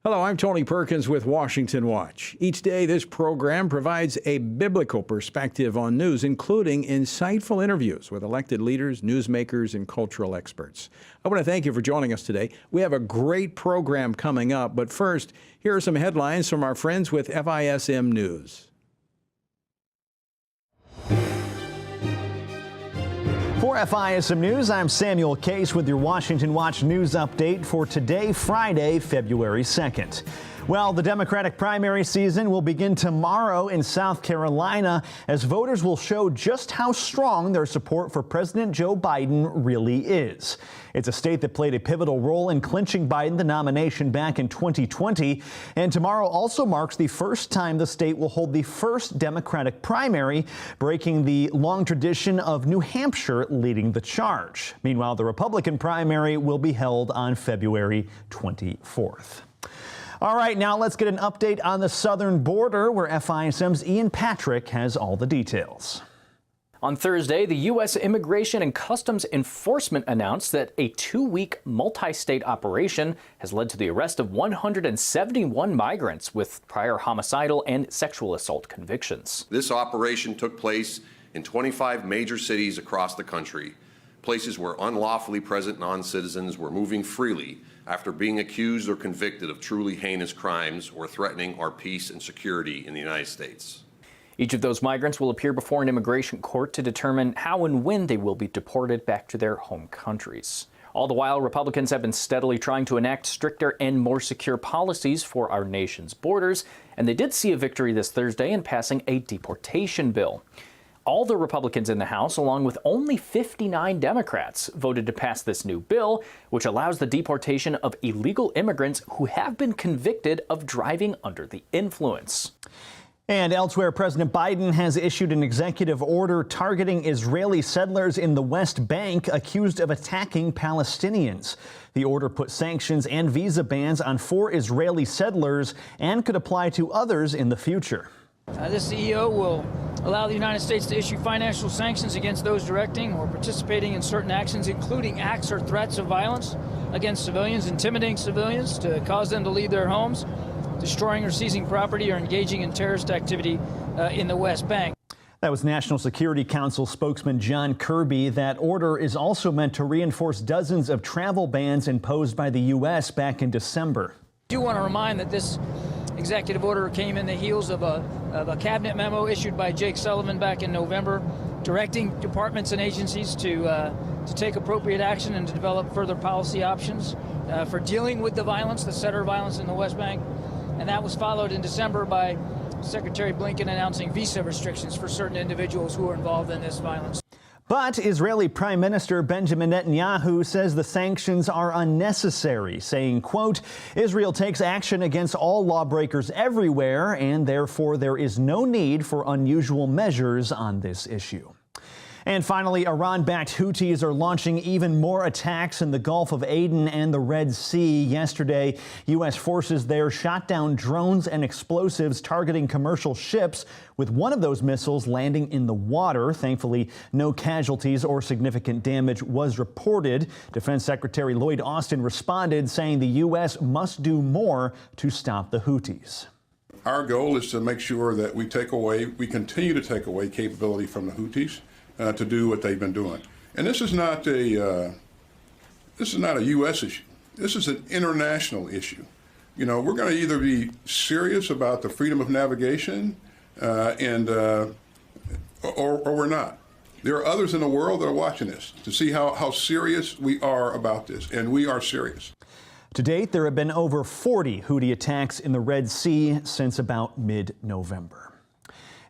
Hello, I'm Tony Perkins with Washington Watch. Each day, this program provides a biblical perspective on news, including insightful interviews with elected leaders, newsmakers, and cultural experts. I want to thank you for joining us today. We have a great program coming up, but first, here are some headlines from our friends with FISM News. For FISM News, I'm Samuel Case with your Washington Watch News update for today, Friday, February 2nd. Well, the Democratic primary season will begin tomorrow in South Carolina as voters will show just how strong their support for President Joe Biden really is. It's a state that played a pivotal role in clinching Biden the nomination back in 2020. And tomorrow also marks the first time the state will hold the first Democratic primary, breaking the long tradition of New Hampshire leading the charge. Meanwhile, the Republican primary will be held on February 24th. All right, now let's get an update on the southern border where FISM's Ian Patrick has all the details. On Thursday, the U.S. Immigration and Customs Enforcement announced that a 2-week multi-state operation has led to the arrest of 171 migrants with prior homicidal and sexual assault convictions. This operation took place in 25 major cities across the country, places where unlawfully present non-citizens were moving freely after being accused or convicted of truly heinous crimes or threatening our peace and security in the United States. Each of those migrants will appear before an immigration court to determine how and when they will be deported back to their home countries. All the while, Republicans have been steadily trying to enact stricter and more secure policies for our nation's borders, and they did see a victory this Thursday in passing a deportation bill. All the Republicans in the House, along with only 59 Democrats, voted to pass this new bill, which allows the deportation of illegal immigrants who have been convicted of driving under the influence. And elsewhere, President Biden has issued an executive order targeting Israeli settlers in the West Bank accused of attacking Palestinians. The order put sanctions and visa bans on 4 Israeli settlers and could apply to others in the future. This EO will allow the United States to issue financial sanctions against those directing or participating in certain actions, including acts or threats of violence against civilians, intimidating civilians to cause them to leave their homes, destroying or seizing property, or engaging in terrorist activity in the West Bank. That was National Security Council spokesman John Kirby. That order is also meant to reinforce dozens of travel bans imposed by the U.S. back in December. I do want to remind that this executive order came in the heels of a cabinet memo issued by Jake Sullivan back in November, directing departments and agencies to take appropriate action and to develop further policy options for dealing with the violence, the settler violence in the West Bank. And that was followed in December by Secretary Blinken announcing visa restrictions for certain individuals who are involved in this violence. But Israeli Prime Minister Benjamin Netanyahu says the sanctions are unnecessary, saying, quote, Israel takes action against all lawbreakers everywhere, and therefore there is no need for unusual measures on this issue. And finally, Iran-backed Houthis are launching even more attacks in the Gulf of Aden and the Red Sea. Yesterday, U.S. forces there shot down drones and explosives targeting commercial ships, with one of those missiles landing in the water. Thankfully, no casualties or significant damage was reported. Defense Secretary Lloyd Austin responded, saying the U.S. must do more to stop the Houthis. Our goal is to make sure that we continue to take away capability from the Houthis to do what they've been doing. And this is not a U.S. issue. This is an international issue. You know, we're going to either be serious about the freedom of navigation or we're not. There are others in the world that are watching this to see how serious we are about this, and we are serious. To date, there have been over 40 Houthi attacks in the Red Sea since about mid-November.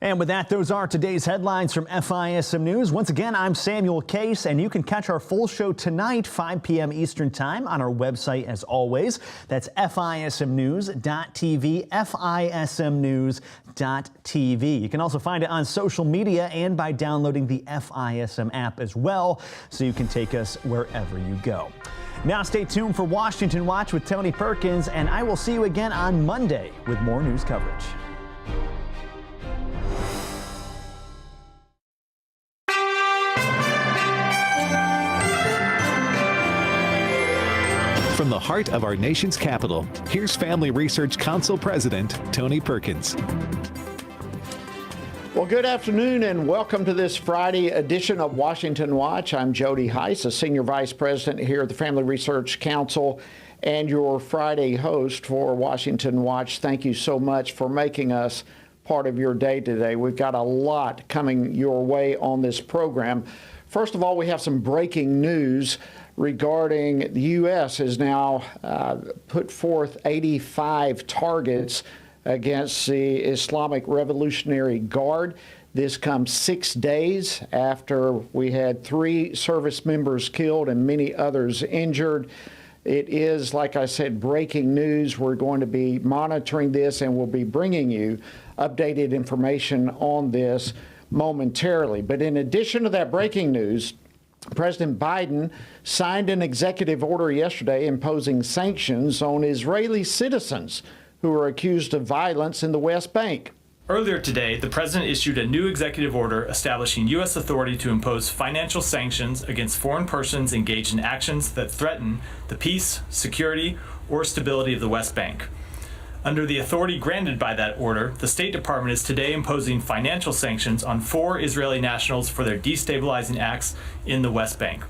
And with that, those are today's headlines from FISM News. Once again, I'm Samuel Case, and you can catch our full show tonight, 5 p.m. Eastern Time, on our website as always. That's FISMnews.tv, FISMnews.tv. You can also find it on social media and by downloading the FISM app as well, so you can take us wherever you go. Now stay tuned for Washington Watch with Tony Perkins, and I will see you again on Monday with more news coverage. From the heart of our nation's capital, here's Family Research Council President Tony Perkins. Well, good afternoon and welcome to this Friday edition of Washington Watch. I'm Jody Heiss, a Senior Vice President here at the Family Research Council and your Friday host for Washington Watch. Thank you so much for making us part of your day today. We've got a lot coming your way on this program. First of all, we have some breaking news regarding the U.S. has now put forth 85 targets against the Islamic Revolutionary Guard. This comes 6 days after we had 3 service members killed and many others injured. It is, like I said, breaking news. We're going to be monitoring this and we'll be bringing you updated information on this momentarily. But in addition to that breaking news, President Biden signed an executive order yesterday imposing sanctions on Israeli citizens who are accused of violence in the West Bank. Earlier today, the president issued a new executive order establishing U.S. authority to impose financial sanctions against foreign persons engaged in actions that threaten the peace, security, or stability of the West Bank. Under the authority granted by that order, the State Department is today imposing financial sanctions on 4 Israeli nationals for their destabilizing acts in the West Bank.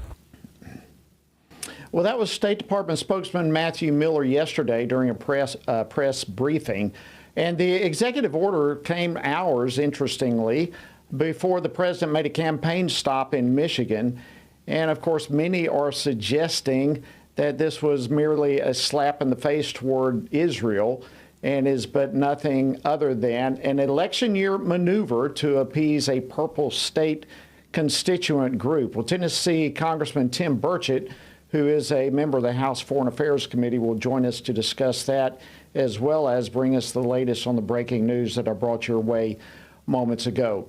Well, that was State Department spokesman Matthew Miller yesterday during a press briefing. And the executive order came hours, interestingly, before the president made a campaign stop in Michigan. And of course, many are suggesting that this was merely a slap in the face toward Israel and is but nothing other than an election year maneuver to appease a purple state constituent group. Well, Tennessee Congressman Tim Burchett, who is a member of the House Foreign Affairs Committee, will join us to discuss that, as well as bring us the latest on the breaking news that I brought your way moments ago.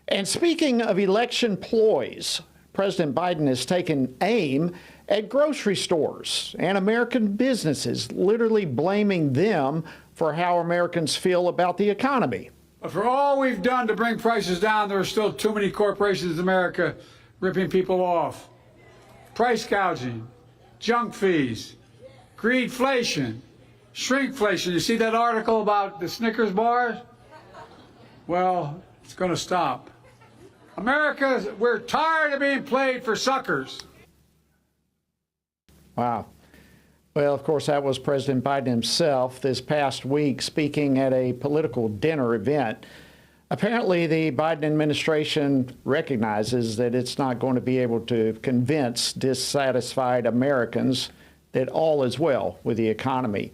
And speaking of election ploys, President Biden has taken aim at grocery stores and American businesses, literally blaming them for how Americans feel about the economy. But for all we've done to bring prices down, there are still too many corporations in America ripping people off. Price gouging, junk fees, greedflation, shrinkflation. You see that article about the Snickers bars? Well, it's going to stop. America, we're tired of being played for suckers. Wow. Well, of course, that was President Biden himself this past week speaking at a political dinner event. Apparently, the Biden administration recognizes that it's not going to be able to convince dissatisfied Americans that all is well with the economy.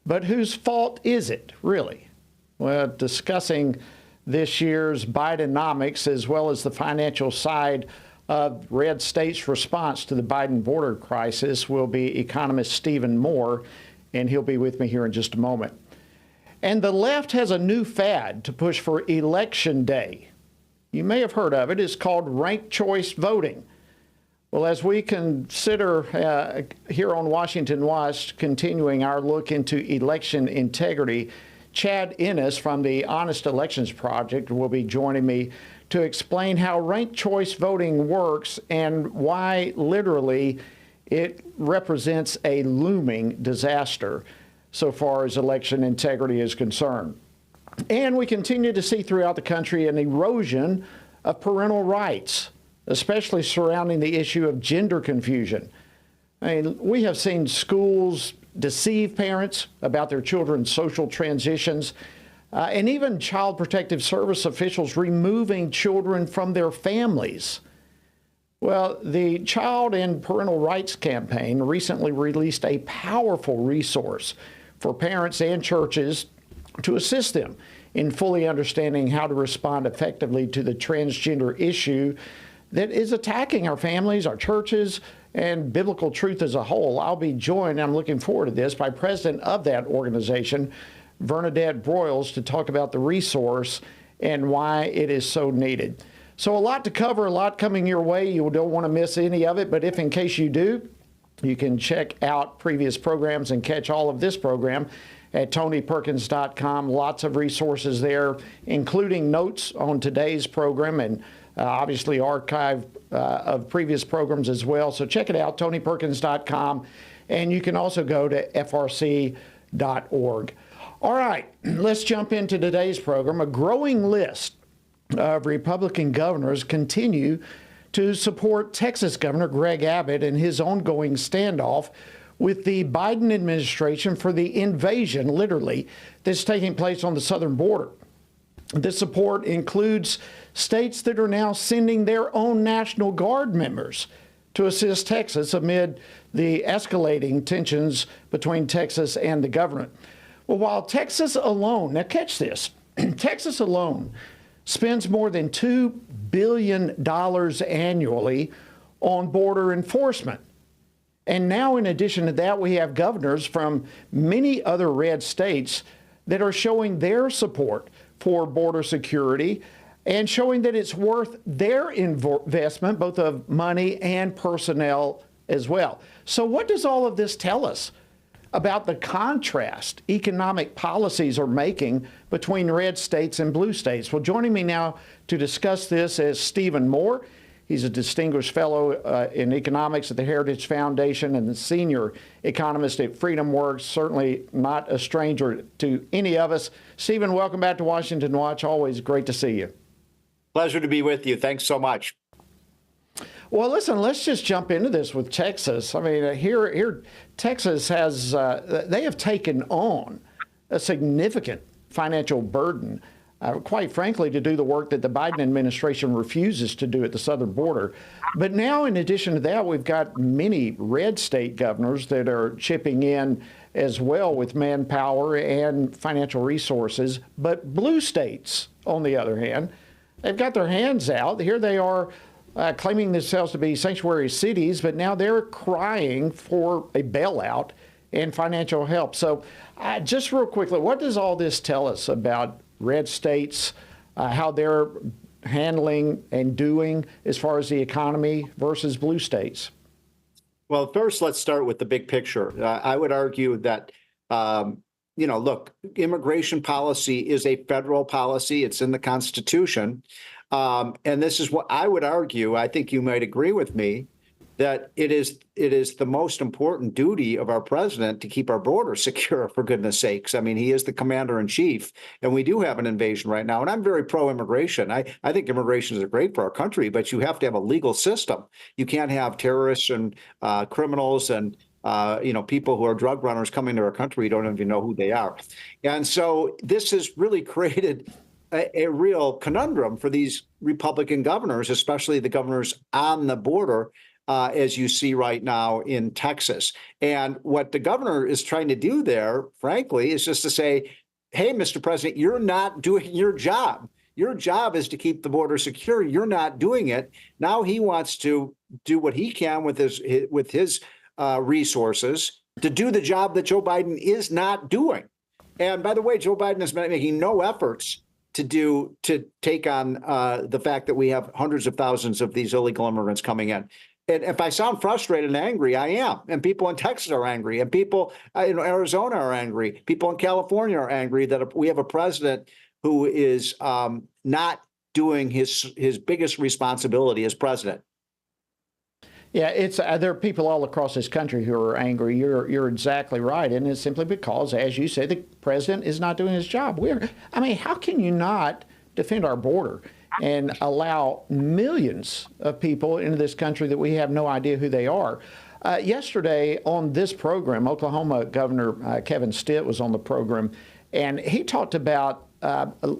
But whose fault is it, really? Well, discussing this year's Bidenomics as well as the financial side of red states' response to the Biden border crisis will be economist Stephen Moore, and he'll be with me here in just a moment. And the left has a new fad to push for Election Day. You may have heard of it. It's called ranked choice voting. Well, as we consider here on Washington Watch continuing our look into election integrity, Chad Ennis from the Honest Elections Project will be joining me to explain how ranked choice voting works and why literally it represents a looming disaster so far as election integrity is concerned. And we continue to see throughout the country an erosion of parental rights, especially surrounding the issue of gender confusion. I mean, we have seen schools deceive parents about their children's social transitions, and even Child Protective Service officials removing children from their families. Well, the Child and Parental Rights Campaign recently released a powerful resource for parents and churches to assist them in fully understanding how to respond effectively to the transgender issue that is attacking our families, our churches, and biblical truth as a whole. I'll be joined, I'm looking forward to this, by president of that organization, Bernadette Broyles, to talk about the resource and why it is so needed. So a lot to cover, a lot coming your way. You don't want to miss any of it, but if in case you do, you can check out previous programs and catch all of this program at TonyPerkins.com. Lots of resources there, including notes on today's program and obviously archive of previous programs as well. So check it out, TonyPerkins.com, and you can also go to frc.org. All right, let's jump into today's program. A growing list of Republican governors continue to support Texas Governor Greg Abbott in his ongoing standoff with the Biden administration for the invasion, literally, that's taking place on the southern border. This support includes states that are now sending their own National Guard members to assist Texas amid the escalating tensions between Texas and the government. Well, while Texas alone, now catch this, Texas alone spends more than $2 billion annually on border enforcement. And now, in addition to that, we have governors from many other red states that are showing their support for border security and showing that it's worth their investment, both of money and personnel as well. So what does all of this tell us about the contrast economic policies are making between red states and blue states? Well, joining me now to discuss this is Stephen Moore. He's a distinguished fellow in economics at the Heritage Foundation and the senior economist at FreedomWorks, certainly not a stranger to any of us. Stephen, welcome back to Washington Watch. Always great to see you. Pleasure to be with you. Thanks so much. Well, listen, let's just jump into this with Texas. I mean, here Texas has, they have taken on a significant financial burden, quite frankly, to do the work that the Biden administration refuses to do at the southern border. But now, in addition to that, we've got many red state governors that are chipping in as well with manpower and financial resources. But blue states, on the other hand, they've got their hands out. Here they are claiming themselves to be sanctuary cities, but now they're crying for a bailout and financial help. So just real quickly, what does all this tell us about red states, how they're handling and doing as far as the economy versus blue states? Well, first, let's start with the big picture. I would argue that, look, immigration policy is a federal policy. It's in the Constitution. And this is what I would argue, I think you might agree with me, that it is the most important duty of our president to keep our border secure, for goodness sakes. I mean, he is the commander in chief, and we do have an invasion right now. And I'm very pro-immigration. I think immigration is great for our country, but you have to have a legal system. You can't have terrorists and criminals and people who are drug runners coming to our country. You don't even know who they are. And so this has really created a real conundrum for these Republican governors, especially the governors on the border, as you see right now in Texas. And what the governor is trying to do there, frankly, is just to say, hey, Mr. President, you're not doing your job. Your job is to keep the border secure. You're not doing it. Now he wants to do what he can with his resources to do the job that Joe Biden is not doing. And by the way, Joe Biden has been making no efforts to take on the fact that we have hundreds of thousands of these illegal immigrants coming in. And if I sound frustrated and angry, I am. And people in Texas are angry, and people in Arizona are angry. People in California are angry that we have a president who is not doing his biggest responsibility as president. Yeah, it's there are people all across this country who are angry. You're exactly right, and it's simply because, as you say, the president is not doing his job. How can you not defend our border and allow millions of people into this country that we have no idea who they are? Yesterday on this program, Oklahoma Governor Kevin Stitt was on the program, and he talked about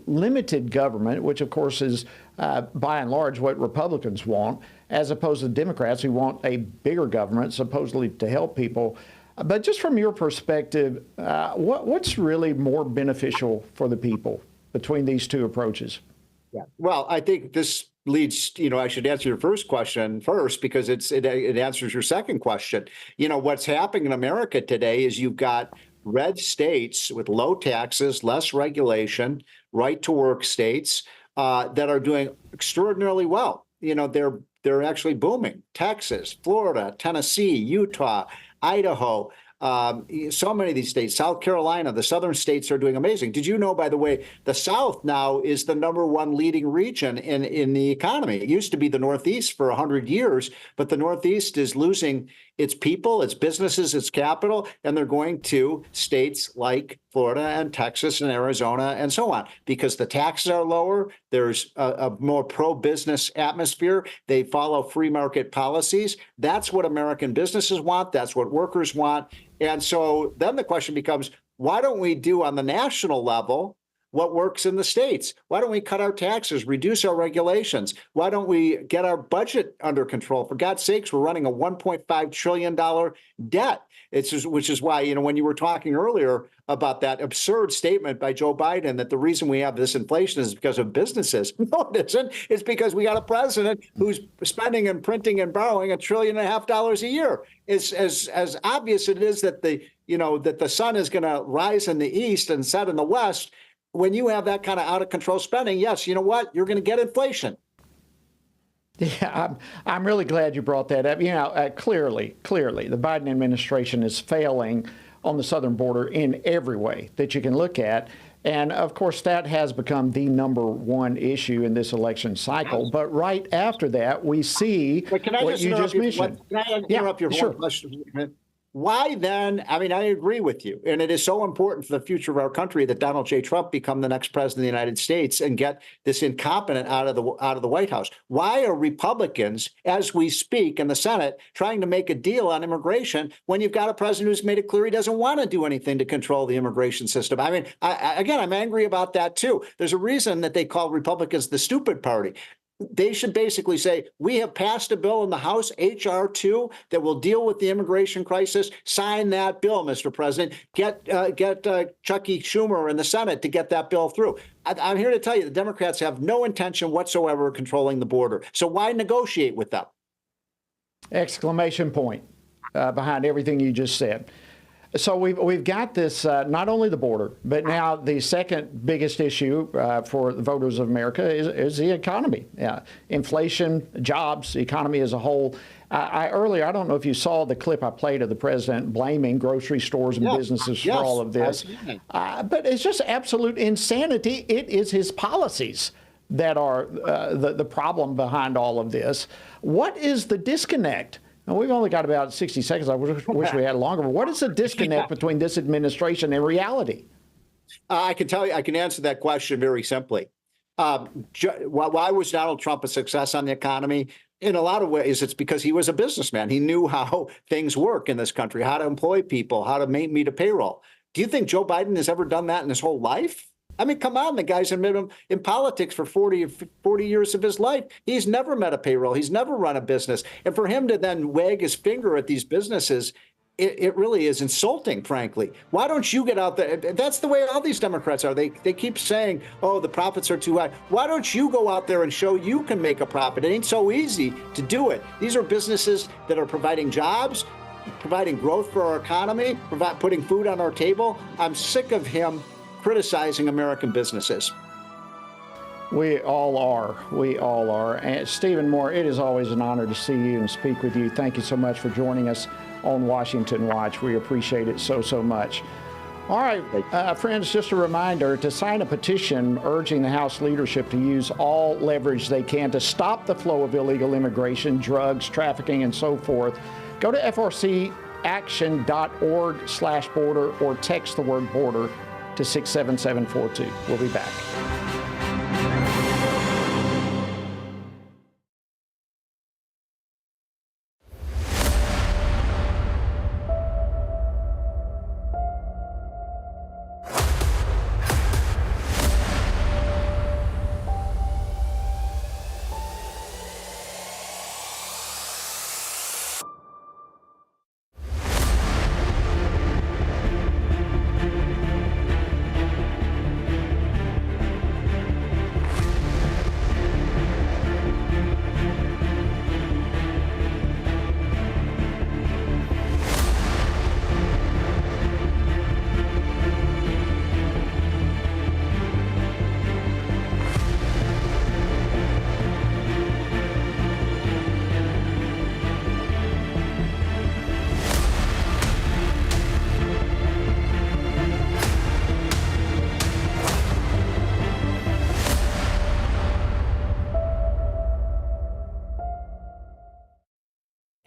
limited government, which of course is by and large what Republicans want, as opposed to the Democrats who want a bigger government, supposedly to help people. But just from your perspective, what's really more beneficial for the people between these two approaches? Yeah. Well, I think this leads, I should answer your first question first because it answers your second question. What's happening in America today is you've got red states with low taxes, less regulation, right to work states that are doing extraordinarily well. They're actually booming. Texas, Florida, Tennessee, Utah, Idaho, So many of these states, South Carolina, the southern states are doing amazing. Did you know, by the way, the South now is the #1 leading region in the economy? It used to be the Northeast for 100 years, but the Northeast is losing its people, its businesses, its capital, and they're going to states like Florida and Texas and Arizona and so on because the taxes are lower. There's a more pro-business atmosphere. They follow free market policies. That's what American businesses want. That's what workers want. And so then the question becomes, why don't we do on the national level what works in the states? Why don't we cut our taxes, reduce our regulations? Why don't we get our budget under control? For God's sakes, we're running a $1.5 trillion debt. Which is why, when you were talking earlier about that absurd statement by Joe Biden that the reason we have this inflation is because of businesses. No, it isn't. It's because we got a president who's spending and printing and borrowing $1.5 trillion a year. It's as obvious it is that that the sun is going to rise in the east and set in the west. When you have that kind of out of control spending, yes, you know what? You're going to get inflation. Yeah, I'm really glad you brought that up. Clearly, the Biden administration is failing on the southern border in every way that you can look at. And of course, that has become the #1 issue in this election cycle. But right after that, we see what you just mentioned. Can I interrupt your sure. question? Why then? I mean, I agree with you. And it is so important for the future of our country that Donald J. Trump become the next president of the United States and get this incompetent out of the White House. Why are Republicans, as we speak in the Senate, trying to make a deal on immigration when you've got a president who's made it clear he doesn't want to do anything to control the immigration system? I mean, again, I'm angry about that, too. There's a reason that they call Republicans the stupid party. They should basically say, we have passed a bill in the House, H.R. 2, that will deal with the immigration crisis. Sign that bill, Mr. President. Get Chucky Schumer in the Senate to get that bill through. I'm here to tell you the Democrats have no intention whatsoever of controlling the border. So why negotiate with them? Exclamation point behind everything you just said. So we've got this, not only the border, but now the second biggest issue for the voters of America is the economy. Inflation, jobs, the economy as a whole. Earlier, I don't know if you saw the clip I played of the president blaming grocery stores and businesses for all of this. But it's just absolute insanity. It is his policies that are the problem behind all of this. What is the disconnect? Now, we've only got about 60 seconds. I wish we had longer. But what is the disconnect between this administration and reality? I can tell you, I can answer that question very simply. Why was Donald Trump a success on the economy? In a lot of ways, it's because he was a businessman. He knew how things work in this country, how to employ people, how to meet a payroll. Do you think Joe Biden has ever done that in his whole life? I mean, come on, the guy's been in politics for 40 years of his life. He's never met a payroll. He's never run a business. And for him to then wag his finger at these businesses, it really is insulting, frankly. Why don't you get out there? That's the way all these Democrats are. They keep saying, oh, the profits are too high. Why don't you go out there and show you can make a profit? It ain't so easy to do it. These are businesses that are providing jobs, providing growth for our economy, putting food on our table. I'm sick of him criticizing American businesses. We all are. We all are. And Stephen Moore, it is always an honor to see you and speak with you. Thank you so much for joining us on Washington Watch. We appreciate it so much. All right, friends, just a reminder to sign a petition urging the House leadership to use all leverage they can to stop the flow of illegal immigration, drugs, trafficking, and so forth. Go to frcaction.org/border or text the word border to 67742. We'll be back.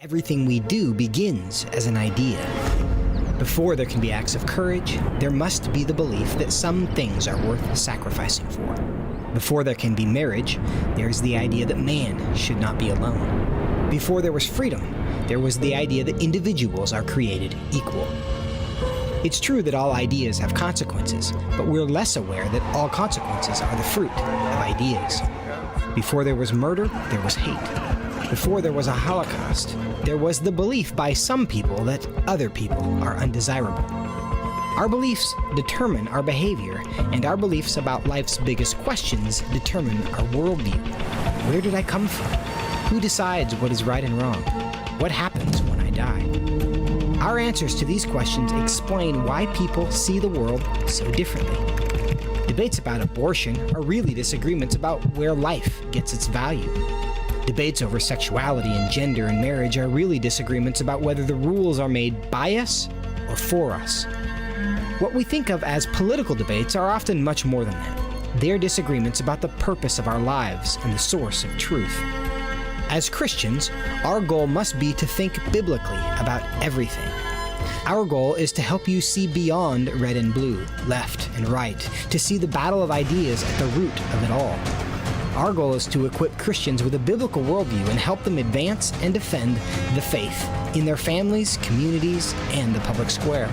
Everything we do begins as an idea. Before there can be acts of courage, there must be the belief that some things are worth sacrificing for. Before there can be marriage, there is the idea that man should not be alone. Before there was freedom, there was the idea that individuals are created equal. It's true that all ideas have consequences, but we're less aware that all consequences are the fruit of ideas. Before there was murder, there was hate. Before there was a Holocaust, there was the belief by some people that other people are undesirable. Our beliefs determine our behavior, and our beliefs about life's biggest questions determine our worldview. Where did I come from? Who decides what is right and wrong? What happens when I die? Our answers to these questions explain why people see the world so differently. Debates about abortion are really disagreements about where life gets its value. Debates over sexuality and gender and marriage are really disagreements about whether the rules are made by us or for us. What we think of as political debates are often much more than that. They're disagreements about the purpose of our lives and the source of truth. As Christians, our goal must be to think biblically about everything. Our goal is to help you see beyond red and blue, left and right, to see the battle of ideas at the root of it all. Our goal is to equip Christians with a biblical worldview and help them advance and defend the faith in their families, communities, and the public square.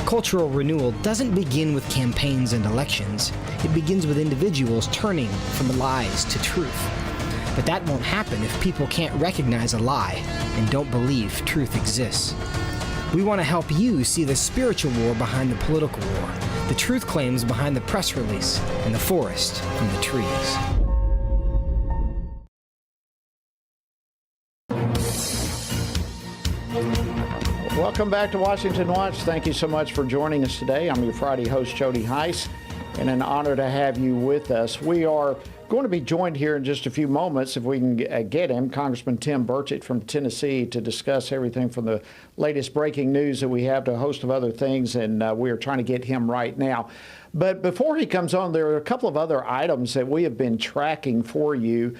Cultural renewal doesn't begin with campaigns and elections. It begins with individuals turning from lies to truth. But that won't happen if people can't recognize a lie and don't believe truth exists. We want to help you see the spiritual war behind the political war, the truth claims behind the press release, and the forest from the trees. Welcome back to Washington Watch. Thank you so much for joining us today. I'm your Friday host, Jody Heiss, and an honor to have you with us. We are going to be joined here in just a few moments, if we can get him, Congressman Tim Burchett from Tennessee, to discuss everything from the latest breaking news that we have to a host of other things, and we are trying to get him right now. But before he comes on, there are a couple of other items that we have been tracking for you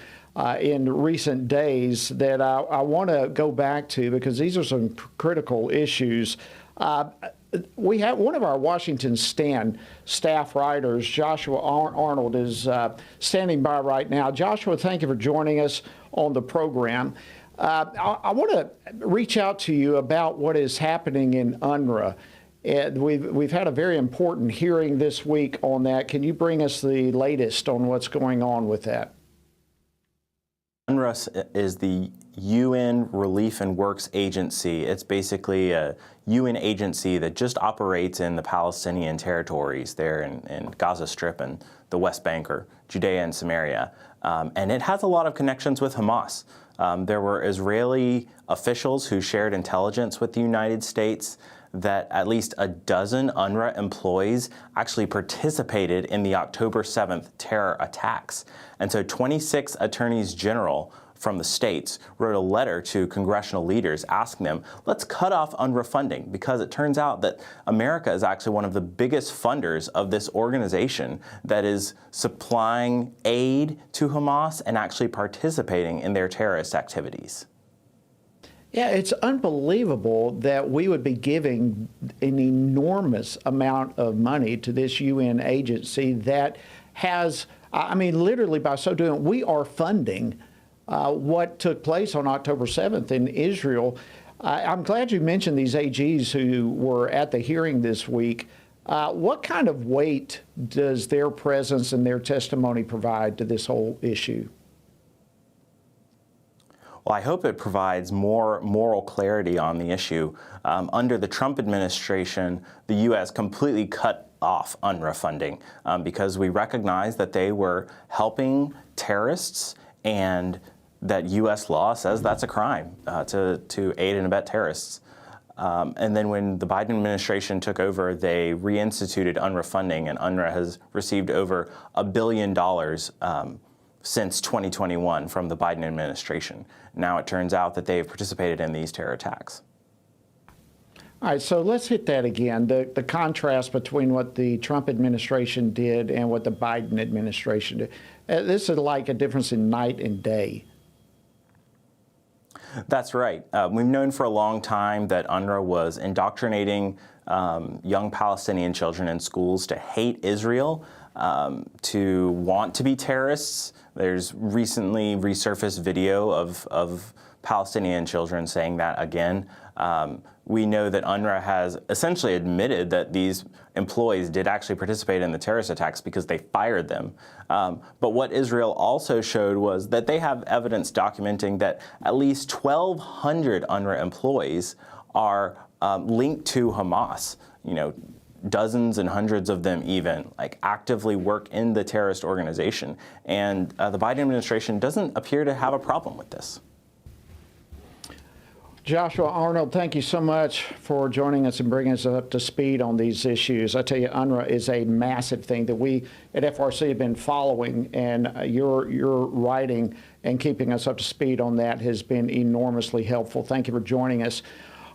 in recent days that I want to go back to, because these are some critical issues. We have one of our Washington Stand staff writers, Joshua Arnold, is standing by right now. Joshua, thank you for joining us on the program. I want to reach out to you about what is happening in UNRWA. We've had a very important hearing this week on that. Can you bring us the latest on what's going on with that? UNRWA is the UN Relief and Works Agency. It's basically a UN agency that just operates in the Palestinian territories there in Gaza Strip and the West Bank, or Judea and Samaria. And it has a lot of connections with Hamas. There were Israeli officials who shared intelligence with the United States that at least a dozen UNRWA employees actually participated in the October 7th terror attacks. And so 26 attorneys general from the states wrote a letter to congressional leaders asking them, let's cut off UNRWA funding, because it turns out that America is actually one of the biggest funders of this organization that is supplying aid to Hamas and actually participating in their terrorist activities. Yeah, it's unbelievable that we would be giving an enormous amount of money to this UN agency that has, I mean, literally by so doing, we are funding what took place on October 7th in Israel. I'm glad you mentioned these AGs who were at the hearing this week. What kind of weight does their presence and their testimony provide to this whole issue? Well, I hope it provides more moral clarity on the issue. Under the Trump administration, the U.S. completely cut off UNRWA funding because we recognize that they were helping terrorists, and that U.S. law says that's a crime to aid and abet terrorists. And then when the Biden administration took over, they reinstituted UNRWA funding, and UNRWA has received over $1 billion since 2021 from the Biden administration. Now it turns out that they've participated in these terror attacks. All right, so let's hit that again, the contrast between what the Trump administration did and what the Biden administration did. This is like a difference in night and day. That's right. We've known for a long time that UNRWA was indoctrinating young Palestinian children in schools to hate Israel, to want to be terrorists. There's recently resurfaced video of Palestinian children saying that again. We know that UNRWA has essentially admitted that these employees did actually participate in the terrorist attacks because they fired them. But what Israel also showed was that they have evidence documenting that at least 1,200 UNRWA employees are linked to Hamas. You know, dozens and hundreds of them even actively work in the terrorist organization. And the Biden administration doesn't appear to have a problem with this. Joshua Arnold, thank you so much for joining us and bringing us up to speed on these issues. I tell you, UNRWA is a massive thing that we at FRC have been following, and your writing and keeping us up to speed on that has been enormously helpful. Thank you for joining us.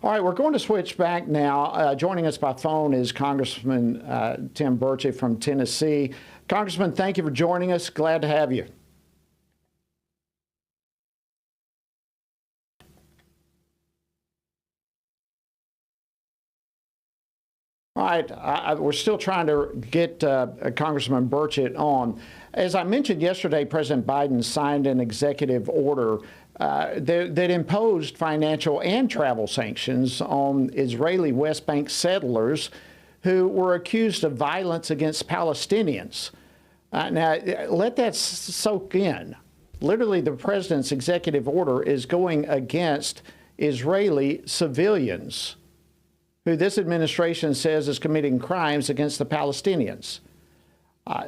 All right, we're going to switch back now. Joining us by phone is Congressman Tim Burchett from Tennessee. Congressman, thank you for joining us. Glad to have you. All right, we're still trying to get Congressman Burchett on. As I mentioned yesterday, President Biden signed an executive order that imposed financial and travel sanctions on Israeli West Bank settlers who were accused of violence against Palestinians. Now, let that soak in. Literally, the president's executive order is going against Israeli civilians who this administration says is committing crimes against the Palestinians.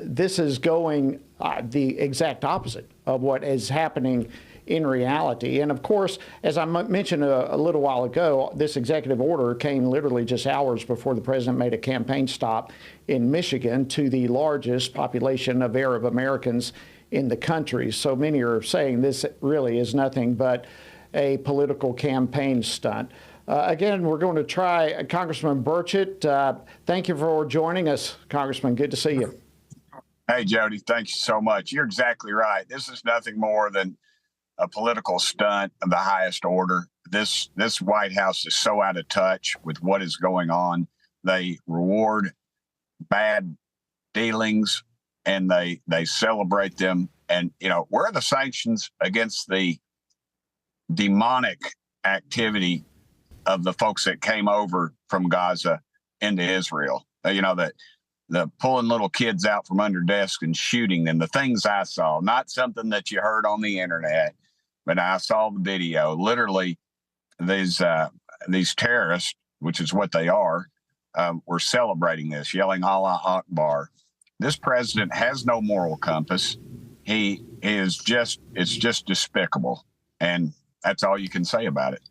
This is going the exact opposite of what is happening in reality. And of course, as I mentioned a little while ago, this executive order came literally just hours before the president made a campaign stop in Michigan to the largest population of Arab Americans in the country. So many are saying this really is nothing but a political campaign stunt. Again, we're going to try Congressman Burchett. Thank you for joining us, Congressman. Good to see you. Hey, Jody, thank you so much. You're exactly right. This is nothing more than a political stunt of the highest order. This White House is so out of touch with what is going on. They reward bad dealings and they celebrate them. And, you know, where are the sanctions against the demonic activity of the folks that came over from Gaza into Israel? You know, the pulling little kids out from under desks and shooting them, the things I saw, not something that you heard on the internet, but I saw the video. Literally, these terrorists, which is what they are, were celebrating this, yelling Allah Akbar. This president has no moral compass. He is it's just despicable. And that's all you can say about it.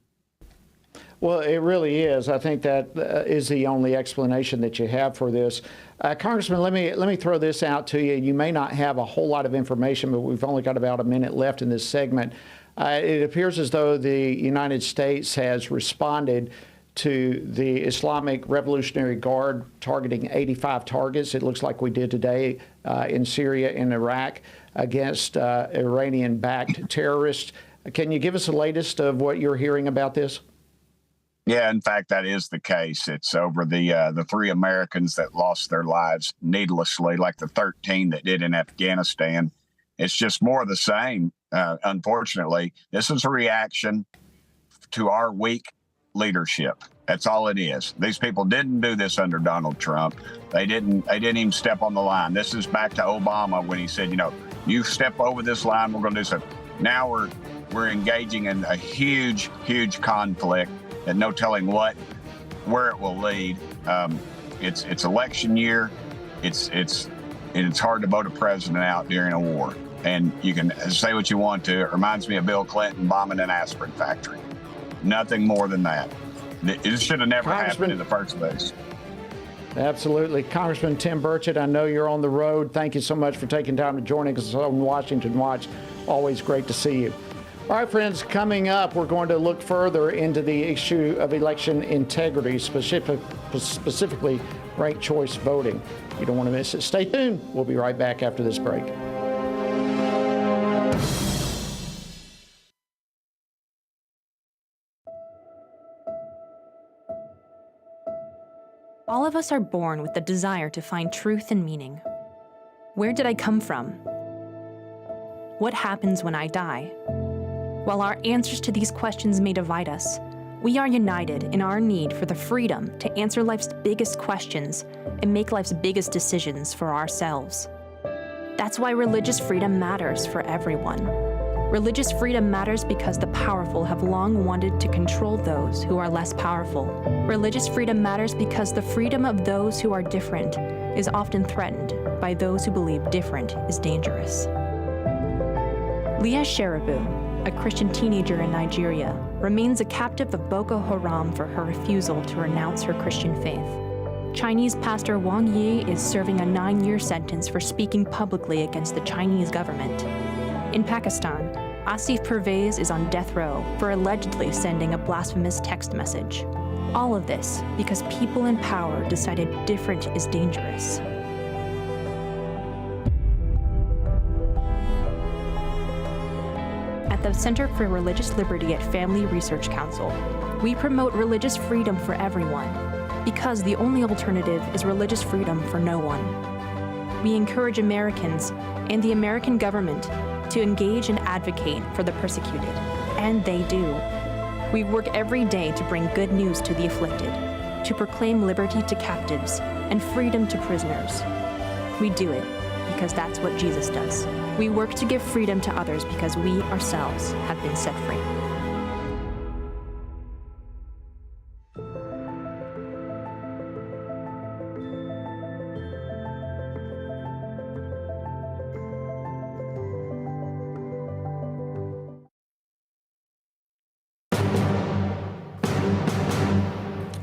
Well, it really is. I think that is the only explanation that you have for this. Congressman, let me throw this out to you. You may not have a whole lot of information, but we've only got about a minute left in this segment. It appears as though the United States has responded to the Islamic Revolutionary Guard targeting 85 targets. It looks like we did today in Syria and Iraq against Iranian-backed terrorists. Can you give us the latest of what you're hearing about this? Yeah, in fact, that is the case. It's over the 3 Americans that lost their lives needlessly, like the 13 that did in Afghanistan. It's just more of the same. Unfortunately, this is a reaction to our weak leadership. That's all it is. These people didn't do this under Donald Trump. They didn't even step on the line. This is back to Obama when he said, you know, you step over this line, we're going to do something. Now we're engaging in a huge conflict. And no telling where it will lead. It's election year. It's hard to vote a president out during a war. And you can say what you want to. It reminds me of Bill Clinton bombing an aspirin factory. Nothing more than that. It should have never happened in the first place. Absolutely. Congressman Tim Burchett, I know you're on the road. Thank you so much for taking time to join us on Washington Watch. Always great to see you. All right, friends, coming up, we're going to look further into the issue of election integrity, specifically ranked choice voting. You don't want to miss it. Stay tuned. We'll be right back after this break. All of us are born with the desire to find truth and meaning. Where did I come from? What happens when I die? While our answers to these questions may divide us, we are united in our need for the freedom to answer life's biggest questions and make life's biggest decisions for ourselves. That's why religious freedom matters for everyone. Religious freedom matters because the powerful have long wanted to control those who are less powerful. Religious freedom matters because the freedom of those who are different is often threatened by those who believe different is dangerous. Leah Sheribu, a Christian teenager in Nigeria, remains a captive of Boko Haram for her refusal to renounce her Christian faith. Chinese pastor Wang Yi is serving a 9-year sentence for speaking publicly against the Chinese government. In Pakistan, Asif Pervez is on death row for allegedly sending a blasphemous text message. All of this because people in power decided different is dangerous. At the Center for Religious Liberty at Family Research Council, we promote religious freedom for everyone because the only alternative is religious freedom for no one. We encourage Americans and the American government to engage and advocate for the persecuted, and they do. We work every day to bring good news to the afflicted, to proclaim liberty to captives and freedom to prisoners. We do it because that's what Jesus does. We work to give freedom to others because we ourselves have been set free.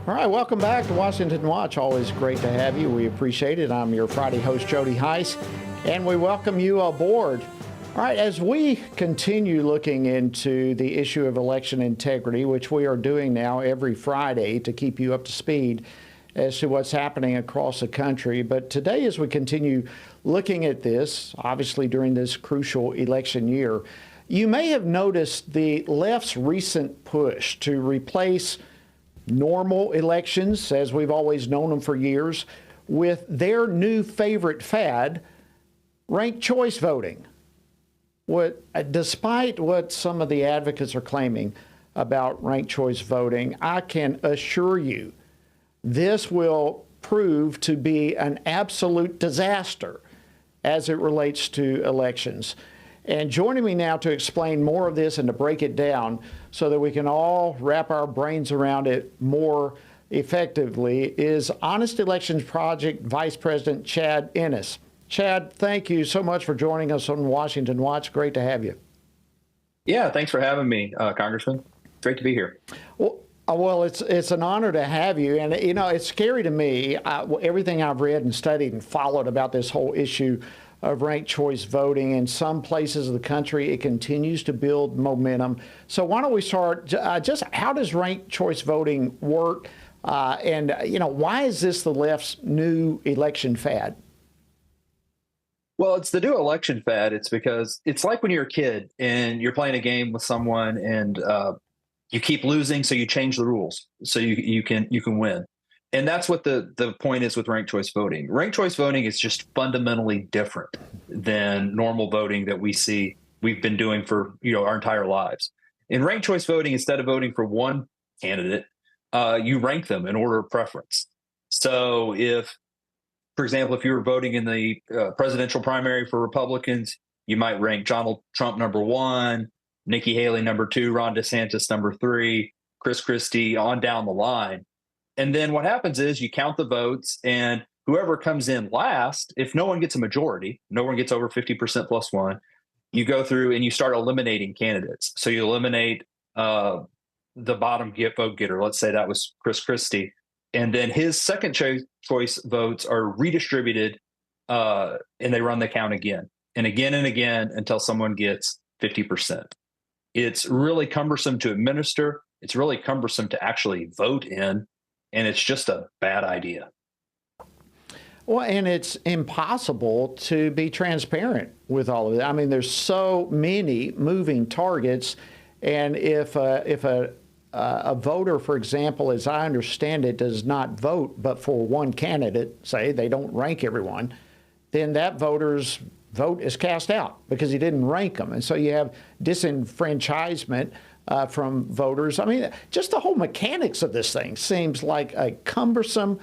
All right, welcome back to Washington Watch. Always great to have you. We appreciate it. I'm your Friday host, Jody Heiss, and we welcome you aboard. All right, as we continue looking into the issue of election integrity, which we are doing now every Friday to keep you up to speed as to what's happening across the country. But today, as we continue looking at this, obviously during this crucial election year, you may have noticed the left's recent push to replace normal elections, as we've always known them for years, with their new favorite fad, ranked choice voting. Despite what some of the advocates are claiming about ranked choice voting, I can assure you this will prove to be an absolute disaster as it relates to elections. And joining me now to explain more of this and to break it down so that we can all wrap our brains around it more effectively is Honest Elections Project Vice President Chad Ennis. Chad, thank you so much for joining us on Washington Watch. Great to have you. Yeah, thanks for having me, Congressman. Great to be here. Well, it's an honor to have you. And, you know, it's scary to me, everything I've read and studied and followed about this whole issue of ranked choice voting. In some places of the country, it continues to build momentum. So why don't we start, just how does ranked choice voting work? And, you know, why is this the left's new election fad? Well, it's the new election fad. It's because it's like when you're a kid and you're playing a game with someone and you keep losing, so you change the rules so you can win. And that's what the point is with ranked choice voting. Ranked choice voting is just fundamentally different than normal voting that we've been doing for our entire lives. In ranked choice voting, instead of voting for one candidate, you rank them in order of preference. So for example, if you were voting in the presidential primary for Republicans, you might rank Donald Trump number 1, Nikki Haley number 2, Ron DeSantis number 3, Chris Christie on down the line. And then what happens is you count the votes, and whoever comes in last, if no one gets a majority, no one gets over 50% plus 1, you go through and you start eliminating candidates. So you eliminate the bottom vote getter. Let's say that was Chris Christie. And then his second choice votes are redistributed, and they run the count again and again until someone gets 50%. It's really cumbersome to administer. It's really cumbersome to actually vote in. And it's just a bad idea. Well, and it's impossible to be transparent with all of it. I mean, there's so many moving targets. And if a a voter, for example, as I understand it, does not vote but for one candidate, say they don't rank everyone, then that voter's vote is cast out because he didn't rank them. And so you have disenfranchisement from voters. I mean, just the whole mechanics of this thing seems like a cumbersome,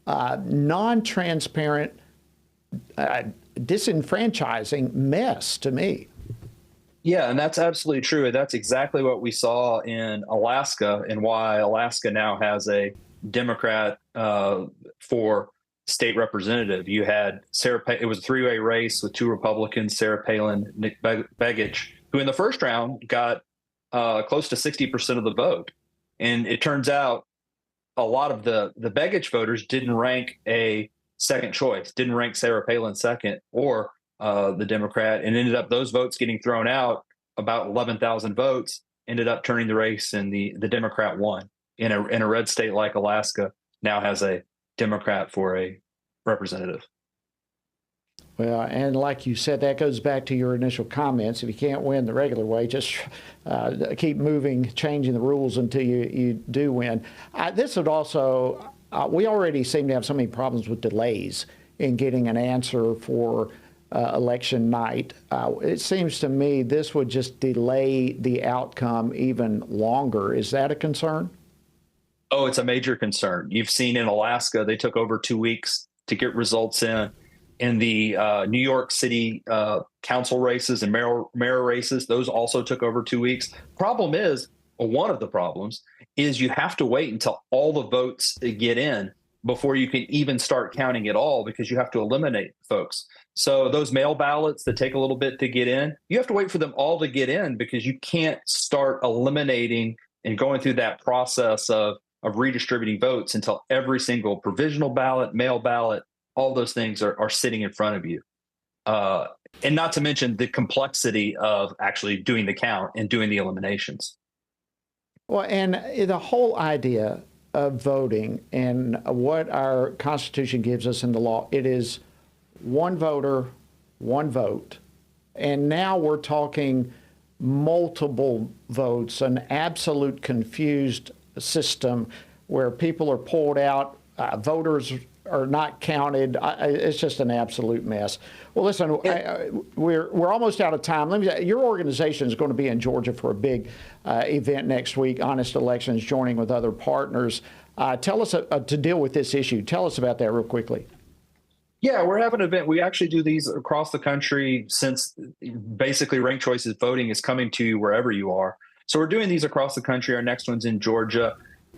non-transparent, disenfranchising mess to me. Yeah, and that's absolutely true. That's exactly what we saw in Alaska, and why Alaska now has a Democrat for state representative. You had it was a three-way race with two Republicans, Sarah Palin, Nick Begich, who in the first round got close to 60% of the vote. And it turns out a lot of the Begich voters didn't rank a second choice, didn't rank Sarah Palin second or the Democrat, and ended up those votes getting thrown out. About 11,000 votes ended up turning the race, and the Democrat won. In a red state like Alaska now has a Democrat for a representative. Well, and like you said, that goes back to your initial comments. If you can't win the regular way, just keep moving, changing the rules until you do win. This would also, we already seem to have so many problems with delays in getting an answer for election night. It seems to me this would just delay the outcome even longer. Is that a concern? Oh, it's a major concern. You've seen in Alaska, they took over 2 weeks to get results in. In the New York City council races and mayor races, those also took over 2 weeks. Problem is, one of the problems is you have to wait until all the votes get in before you can even start counting it all, because you have to eliminate folks. So those mail ballots that take a little bit to get in, you have to wait for them all to get in, because you can't start eliminating and going through that process of redistributing votes until every single provisional ballot, mail ballot, all those things are sitting in front of you. And not to mention the complexity of actually doing the count and doing the eliminations. Well, and the whole idea of voting and what our Constitution gives us in the law, it is one voter, one vote. And now we're talking multiple votes, an absolute confused system where people are pulled out, voters are not counted. It's just an absolute mess. Well, listen, we're almost out of time. Let me. Your organization is going to be in Georgia for a big event next week, Honest Elections, joining with other partners. Tell us to deal with this issue. Tell us about that real quickly. Yeah, we're having an event. We actually do these across the country, since basically ranked choices voting is coming to you wherever you are. So we're doing these across the country. Our next one's in Georgia.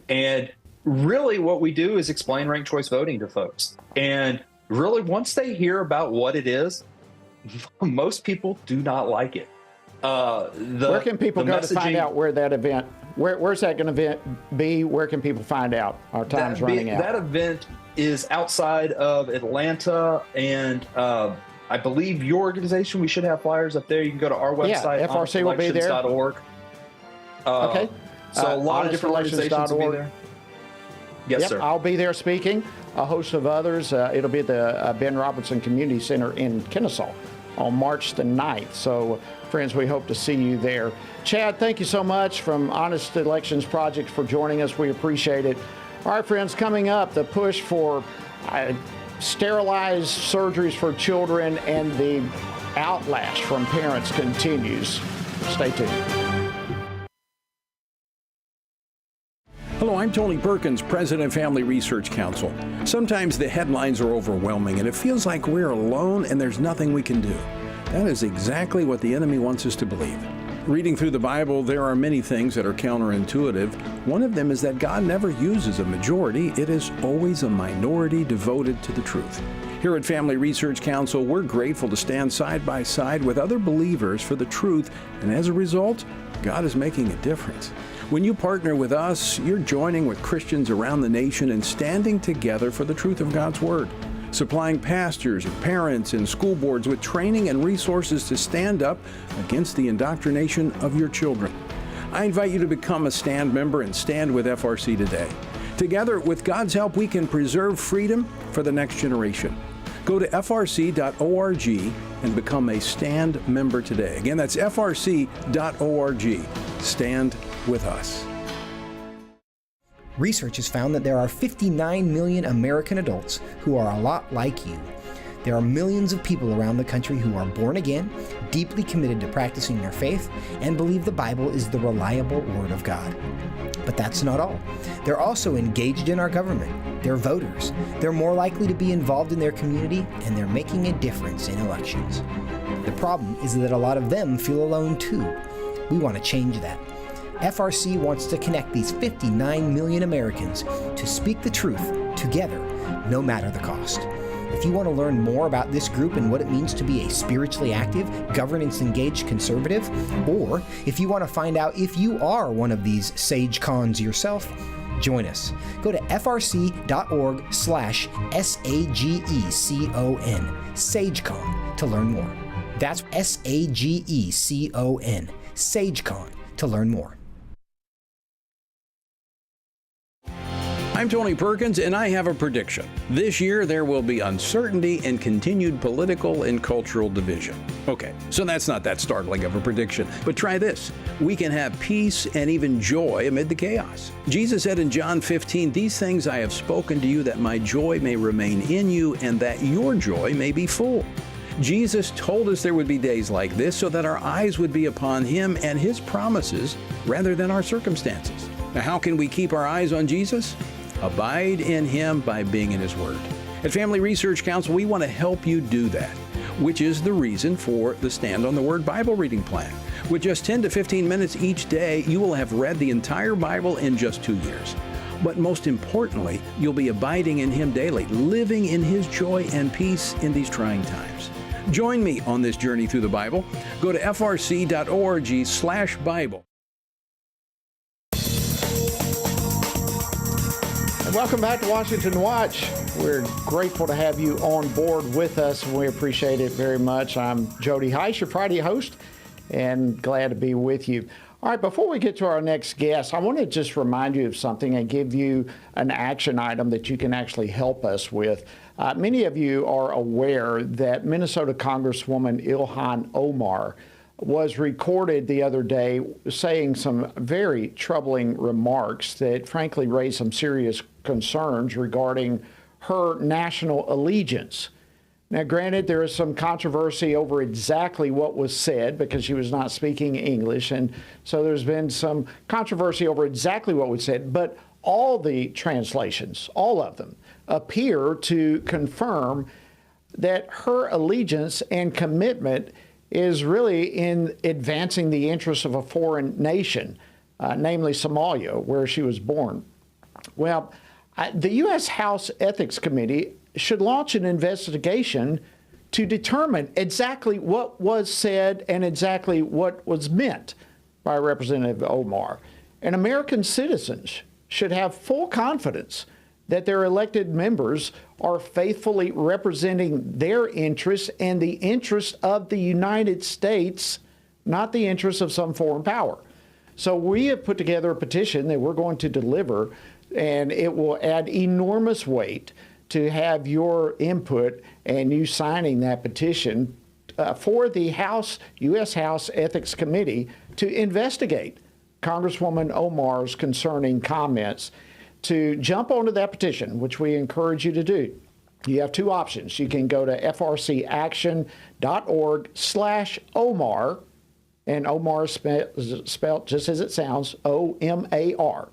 And really what we do is explain ranked choice voting to folks. And really, once they hear about what it is, most people do not like it. Where can people go to find out where that event, where's that going to be? Where can people find out? Our time's running out. That event is outside of Atlanta, and I believe your organization, we should have flyers up there. You can go to our website, yeah, FRC will be there. .org. Okay. So a lot of different organizations will be there. Yes, sir. I'll be there speaking, a host of others. It'll be at the Ben Robertson Community Center in Kennesaw on March the 9th. So, friends, we hope to see you there. Chad, thank you so much from Honest Elections Project for joining us. We appreciate it. All right, friends, coming up, the push for sterilized surgeries for children and the outlash from parents continues. Stay tuned. Hello, I'm Tony Perkins, President of Family Research Council. Sometimes the headlines are overwhelming and it feels like we're alone and there's nothing we can do. That is exactly what the enemy wants us to believe. Reading through the Bible, there are many things that are counterintuitive. One of them is that God never uses a majority. It is always a minority devoted to the truth. Here at Family Research Council, we're grateful to stand side by side with other believers for the truth, and as a result, God is making a difference. When you partner with us, you're joining with Christians around the nation and standing together for the truth of God's Word, supplying pastors and parents and school boards with training and resources to stand up against the indoctrination of your children. I invite you to become a STAND member and stand with FRC today. Together, with God's help, we can preserve freedom for the next generation. Go to frc.org and become a STAND member today. Again, that's frc.org. Stand with us. Research has found that there are 59 million American adults who are a lot like you. There are millions of people around the country who are born again, deeply committed to practicing their faith, and believe the Bible is the reliable Word of God. But that's not all. They're also engaged in our government. They're voters. They're more likely to be involved in their community, and they're making a difference in elections. The problem is that a lot of them feel alone too. We want to change that. FRC wants to connect these 59 million Americans to speak the truth together, no matter the cost. If you want to learn more about this group and what it means to be a spiritually active, governance-engaged conservative, or if you want to find out if you are one of these sage cons yourself, join us. Go to frc.org/SAGECON, SageCon, to learn more. That's SAGECON, SageCon, to learn more. I'm Tony Perkins, and I have a prediction. This year, there will be uncertainty and continued political and cultural division. Okay, so that's not that startling of a prediction, but try this. We can have peace and even joy amid the chaos. Jesus said in John 15, "These things I have spoken to you, that my joy may remain in you, and that your joy may be full." Jesus told us there would be days like this so that our eyes would be upon Him and His promises rather than our circumstances. Now, how can we keep our eyes on Jesus? Abide in Him by being in His Word. At Family Research Council, we want to help you do that, which is the reason for the Stand on the Word Bible reading plan. With just 10 to 15 minutes each day, you will have read the entire Bible in just 2 years. But most importantly, you'll be abiding in Him daily, living in His joy and peace in these trying times. Join me on this journey through the Bible. Go to frc.org/Bible. Welcome back to Washington Watch. We're grateful to have you on board with us, and we appreciate it very much. I'm Jody Heiss, your Friday host, and glad to be with you. All right, before we get to our next guest, I want to just remind you of something and give you an action item that you can actually help us with. Many of you are aware that Minnesota Congresswoman Ilhan Omar was recorded the other day saying some very troubling remarks that frankly raised some serious concerns regarding her national allegiance. Now, granted, there is some controversy over exactly what was said because she was not speaking English, and so there's been some controversy over exactly what was said, but all the translations, all of them, appear to confirm that her allegiance and commitment is really in advancing the interests of a foreign nation, namely Somalia, where she was born. Well, the U.S. House Ethics Committee should launch an investigation to determine exactly what was said and exactly what was meant by Representative Omar. And American citizens should have full confidence that their elected members are faithfully representing their interests and the interests of the United States, not the interests of some foreign power. So we have put together a petition that we're going to deliver, and it will add enormous weight to have your input and you signing that petition for the U.S. House Ethics Committee to investigate Congresswoman Omar's concerning comments. To jump onto that petition, which we encourage you to do, you have two options. You can go to frcaction.org/Omar, and Omar is spelled just as it sounds, O-M-A-R.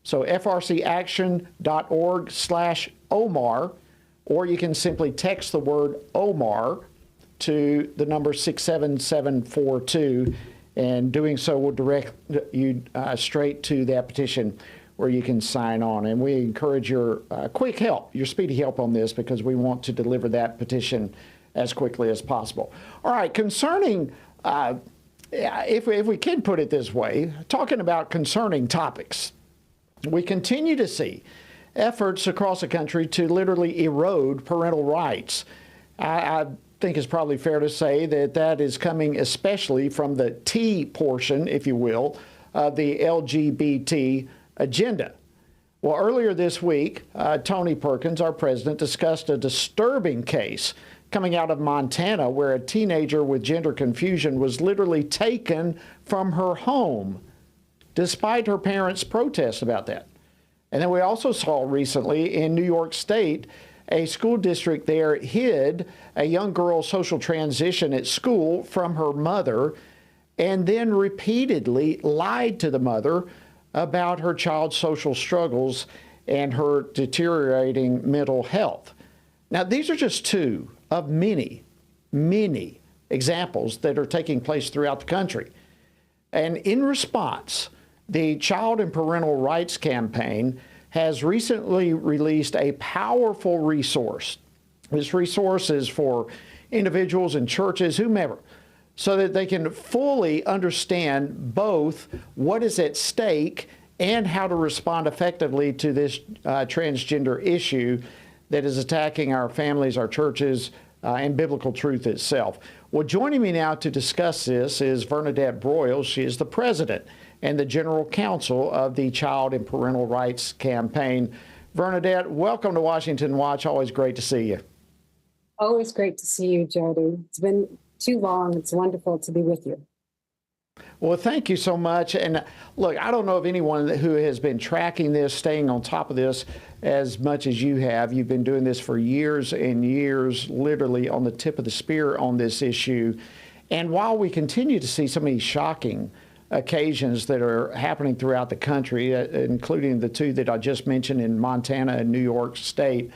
So frcaction.org/Omar, or you can simply text the word Omar to the number 67742, and doing so will direct you straight to that petition where you can sign on. And we encourage your quick help, your speedy help on this, because we want to deliver that petition as quickly as possible. All right, concerning, if we can put it this way, talking about concerning topics, we continue to see efforts across the country to literally erode parental rights. I think it's probably fair to say that that is coming especially from the T portion, if you will, of the LGBT agenda. Well, earlier this week, Tony Perkins, our president, discussed a disturbing case coming out of Montana where a teenager with gender confusion was literally taken from her home despite her parents' protests about that. And then we also saw recently in New York State, a school district there hid a young girl's social transition at school from her mother and then repeatedly lied to the mother about her child's social struggles and her deteriorating mental health. Now, these are just two of many, many examples that are taking place throughout the country. And in response, the Child and Parental Rights Campaign has recently released a powerful resource. This resource is for individuals and churches, whomever, so that they can fully understand both what is at stake and how to respond effectively to this transgender issue that is attacking our families, our churches, and biblical truth itself. Well, joining me now to discuss this is Bernadette Broyles. She is the president and the general counsel of the Child and Parental Rights Campaign. Bernadette, welcome to Washington Watch. Always great to see you. Always great to see you, Jody. It's been too long. It's wonderful to be with you. Well, thank you so much. And look, I don't know of anyone who has been tracking this, staying on top of this as much as you have. You've been doing this for years and years, literally on the tip of the spear on this issue. And while we continue to see so many shocking occasions that are happening throughout the country, including the two that I just mentioned in Montana and New York State,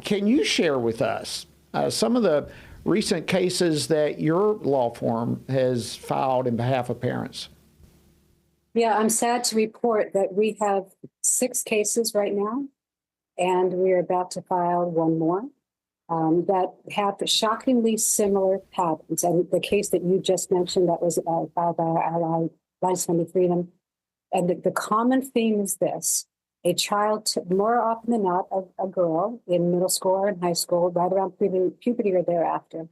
can you share with us some of the recent cases that your law firm has filed in behalf of parents? Yeah, I'm sad to report that we have 6 cases right now, and we're about to file one more that have shockingly similar patterns. And the case that you just mentioned that was filed by our ally, Lives Family Freedom. And the common theme is this: a child, more often than not, a girl in middle school or in high school, right around puberty or thereafter,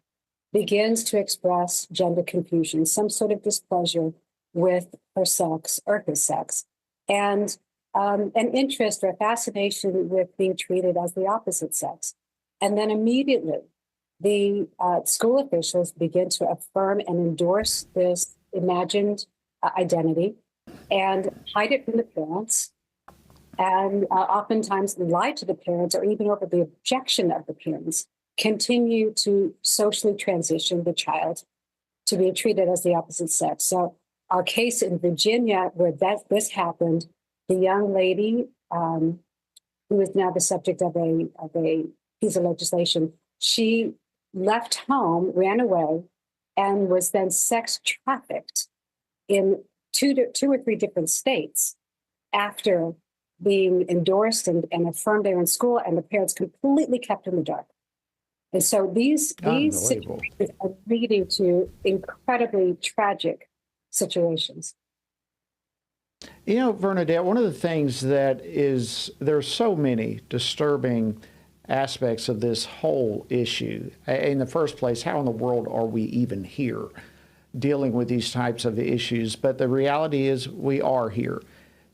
begins to express gender confusion, some sort of displeasure with her sex or his sex, and an interest or a fascination with being treated as the opposite sex. And then immediately, the school officials begin to affirm and endorse this imagined identity and hide it from the parents, and oftentimes lie to the parents or even over the objection of the parents, continue to socially transition the child to be treated as the opposite sex. So our case in Virginia, where this happened, the young lady who is now the subject of a piece of legislation, she left home, ran away, and was then sex trafficked in two or three different states after being endorsed and affirmed there in school, and the parents completely kept in the dark. And so these situations are leading to incredibly tragic situations. You know, Bernadette, one of the things that there's so many disturbing aspects of this whole issue. In the first place, how in the world are we even here dealing with these types of issues? But the reality is we are here.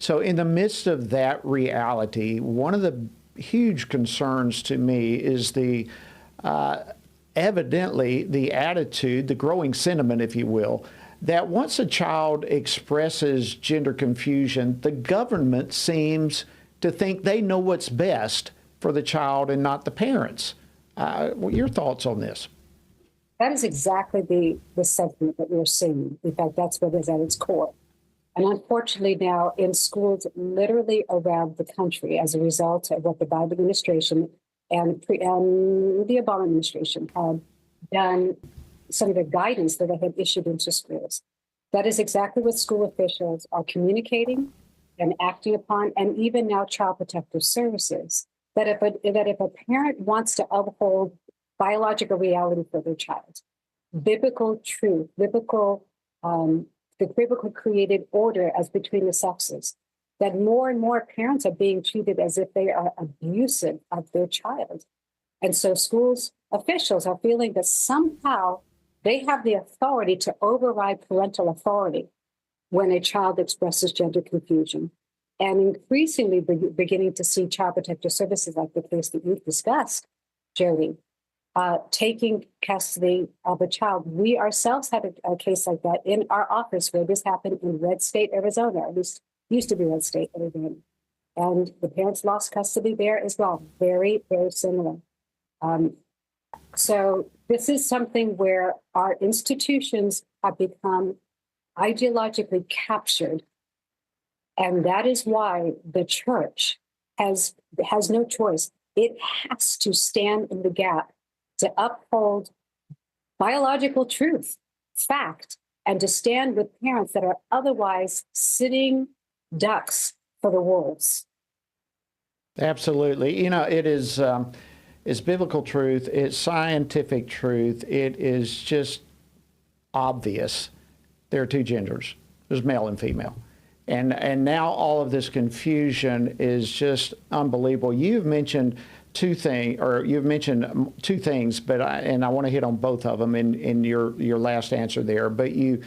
So in the midst of that reality, one of the huge concerns to me is evidently the attitude, the growing sentiment, if you will, that once a child expresses gender confusion, the government seems to think they know what's best for the child and not the parents. Your thoughts on this? That is exactly the sentiment that we're seeing. In fact, that's what is at its core. And unfortunately now in schools literally around the country, as a result of what the Biden administration and the Obama administration had done, some of the guidance that they had issued into schools. That is exactly what school officials are communicating and acting upon, and even now Child Protective Services, that if a parent wants to uphold biological reality for their child, biblical truth, the biblical created order as between the sexes, that more and more parents are being treated as if they are abusive of their child. And so schools officials are feeling that somehow they have the authority to override parental authority when a child expresses gender confusion. And increasingly beginning to see Child Protective Services, like the case that you've discussed, Jody, taking custody of a child. We ourselves had a case like that in our office where this happened in Red State, Arizona, at least used to be Red State, Arizona. and the parents lost custody there as well. Very, very similar. So this is something where our institutions have become ideologically captured. And that is why the church has no choice. It has to stand in the gap to uphold biological truth, fact, and to stand with parents that are otherwise sitting ducks for the wolves. Absolutely. You know, it is it's biblical truth, it's scientific truth, it is just obvious. There are two genders. There's male and female. And now all of this confusion is just unbelievable. You've mentioned two things, but I want to hit on both of them in your last answer there. But you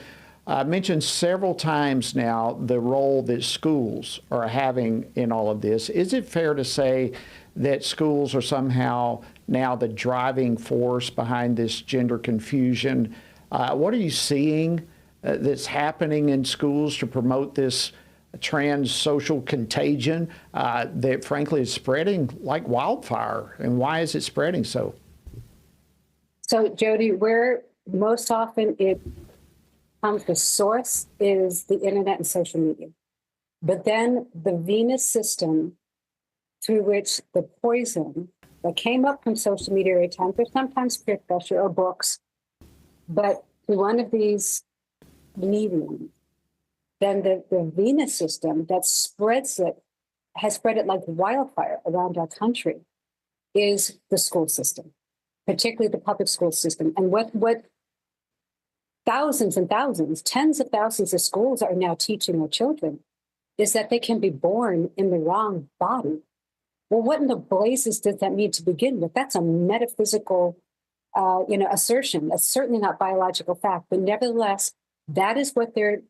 mentioned several times now the role that schools are having in all of this. Is it fair to say that schools are somehow now the driving force behind this gender confusion? What are you seeing that's happening in schools to promote this trans social contagion that frankly is spreading like wildfire? And why is it spreading so? So Jody, where most often it comes, the source is the internet and social media. But then the venous system through which the poison that came up from social media at times, or sometimes peer pressure or books, but through one of these mediums, then the venous system that spreads it, has spread it like wildfire around our country, is the school system, particularly the public school system. And what thousands and thousands, tens of thousands of schools are now teaching our children is that they can be born in the wrong body. Well, what in the blazes does that mean to begin with? That's a metaphysical assertion. That's certainly not biological fact, but nevertheless, that's what they're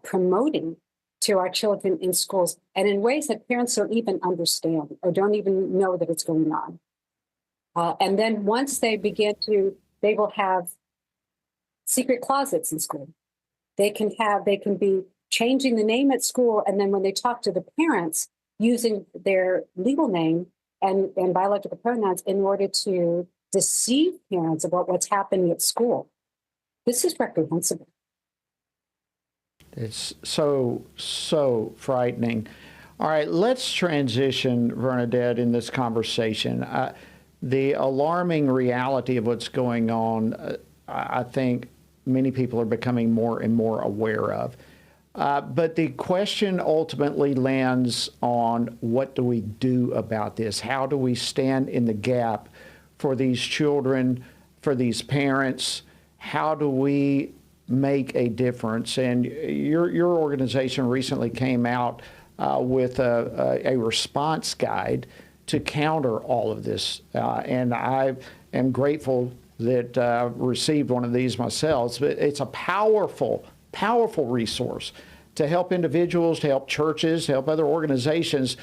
promoting to our children in schools, and in ways that parents don't even understand or don't even know that it's going on. And then once they they will have secret closets in school. They can be changing the name at school, and then when they talk to the parents, using their legal name and biological pronouns in order to deceive parents about what's happening at school. This is reprehensible. It's so frightening. All right, let's transition, Bernadette, in this conversation. The alarming reality of what's going on, I think many people are becoming more and more aware of. But the question ultimately lands on, what do we do about this? How do we stand in the gap for these children, for these parents? How do we make a difference? And your organization recently came out with a response guide to counter all of this. And I am grateful that I received one of these myself. But it's a powerful resource to help individuals, to help churches, to help other organizations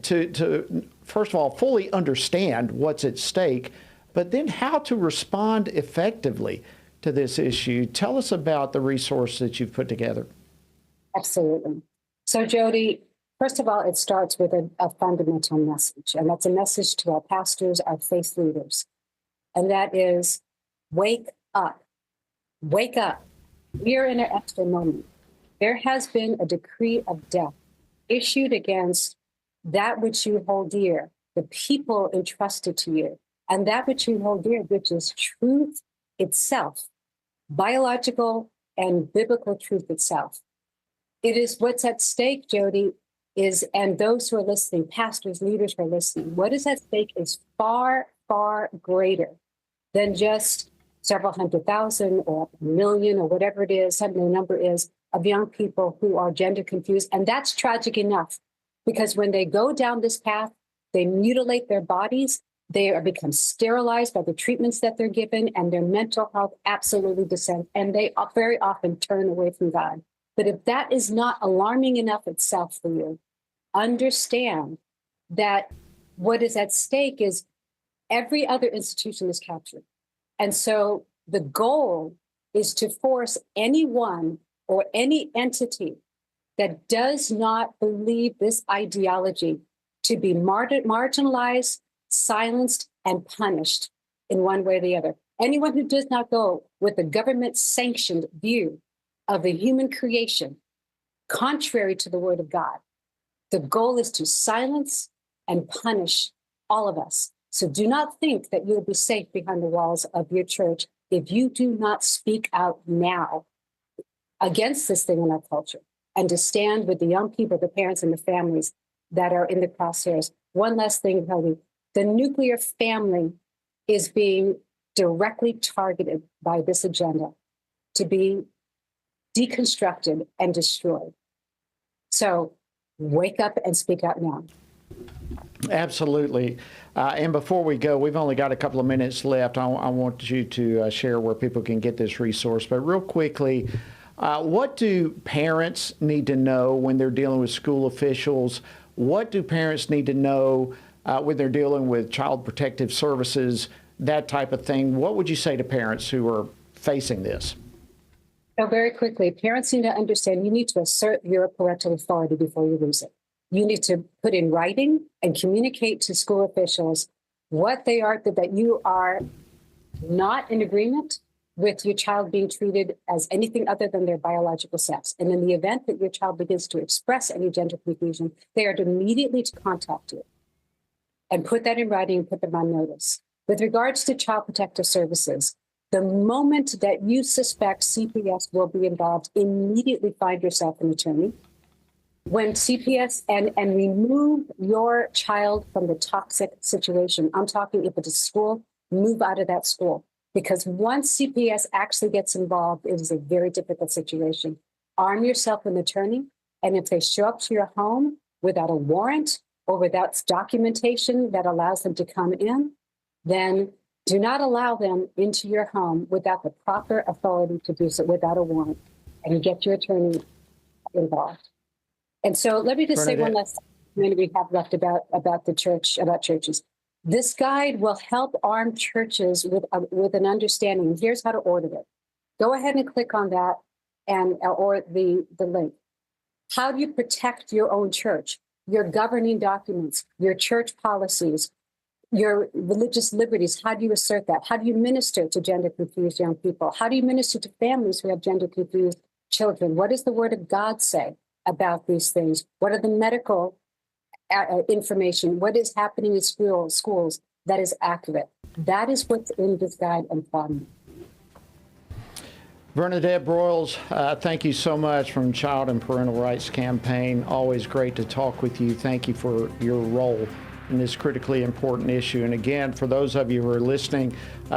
to first of all, fully understand what's at stake, but then how to respond effectively to this issue. Tell us about the resource that you've put together. Absolutely. So Jody, first of all, it starts with a fundamental message, and that's a message to our pastors, our faith leaders. And that is, wake up. Wake up. We are in an extra moment. There has been a decree of death issued against that which you hold dear, the people entrusted to you, and that which you hold dear, which is truth itself, biological and biblical truth itself. It is what's at stake, Jody, and those who are listening, pastors, leaders who are listening, what is at stake is far, far greater than just several 100,000 or a million or whatever it is, something the number is, of young people who are gender confused. And that's tragic enough, because when they go down this path, they mutilate their bodies, they become sterilized by the treatments that they're given, and their mental health absolutely descends, and they very often turn away from God. But if that is not alarming enough itself for you, understand that what is at stake is every other institution is captured. And so the goal is to force anyone or any entity that does not believe this ideology to be marginalized, silenced, and punished in one way or the other. Anyone who does not go with the government-sanctioned view of the human creation, contrary to the word of God, the goal is to silence and punish all of us. So do not think that you'll be safe behind the walls of your church if you do not speak out now against this thing in our culture, and to stand with the young people, the parents, and the families that are in the crosshairs. One last thing, Helen. The nuclear family is being directly targeted by this agenda to be deconstructed and destroyed. So wake up and speak out now. Absolutely. And before we go, we've only got a couple of minutes left. I want you to share where people can get this resource. But real quickly, what do parents need to know when they're dealing with school officials? What do parents need to know when they're dealing with child protective services, that type of thing? What would you say to parents who are facing this? So very quickly, parents need to understand you need to assert your parental authority before you lose it. You need to put in writing and communicate to school officials what they are, that you are not in agreement with your child being treated as anything other than their biological sex. And in the event that your child begins to express any gender confusion, they are to immediately to contact you and put that in writing and put them on notice. With regards to child protective services, the moment that you suspect CPS will be involved, immediately find yourself an attorney. When CPS and remove your child from the toxic situation. I'm talking if it's a school, move out of that school. Because once CPS actually gets involved, it is a very difficult situation. Arm yourself with an attorney. And if they show up to your home without a warrant or without documentation that allows them to come in, then do not allow them into your home without the proper authority to do so, without a warrant, and get your attorney involved. And so let me just say one last minute we have left about the church, about churches. This guide will help arm churches with an understanding. Here's how to order it. Go ahead and click on that or the link. How do you protect your own church, your governing documents, your church policies, your religious liberties? How do you assert that? How do you minister to gender confused young people? How do you minister to families who have gender confused children? What does the word of God say about these things? What are the medical information? What is happening in schools that is accurate? That is what's in this guide and fund. Bernadette Broyles, thank you so much from Child and Parental Rights Campaign. Always great to talk with you. Thank you for your role in this critically important issue. And again, for those of you who are listening,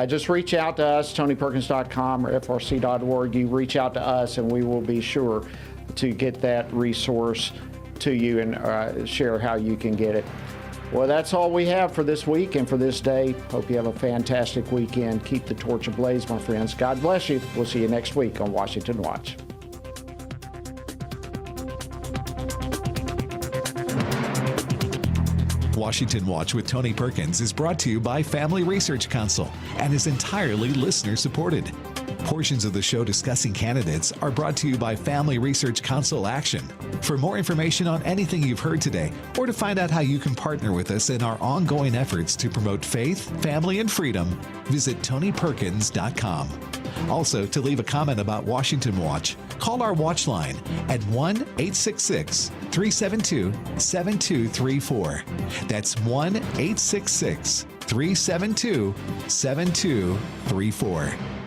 just reach out to us, TonyPerkins.com or FRC.org. You reach out to us and we will be sure to get that resource to you and share how you can get it. Well, that's all we have for this week and for this day. Hope you have a fantastic weekend. Keep the torch ablaze, my friends. God bless you. We'll see you next week on Washington Watch. Washington Watch with Tony Perkins is brought to you by Family Research Council and is entirely listener-supported. Portions of the show discussing candidates are brought to you by Family Research Council Action. For more information on anything you've heard today, or to find out how you can partner with us in our ongoing efforts to promote faith, family, and freedom, visit TonyPerkins.com. Also, to leave a comment about Washington Watch, call our watch line at 1-866-372-7234. That's 1-866-372-7234.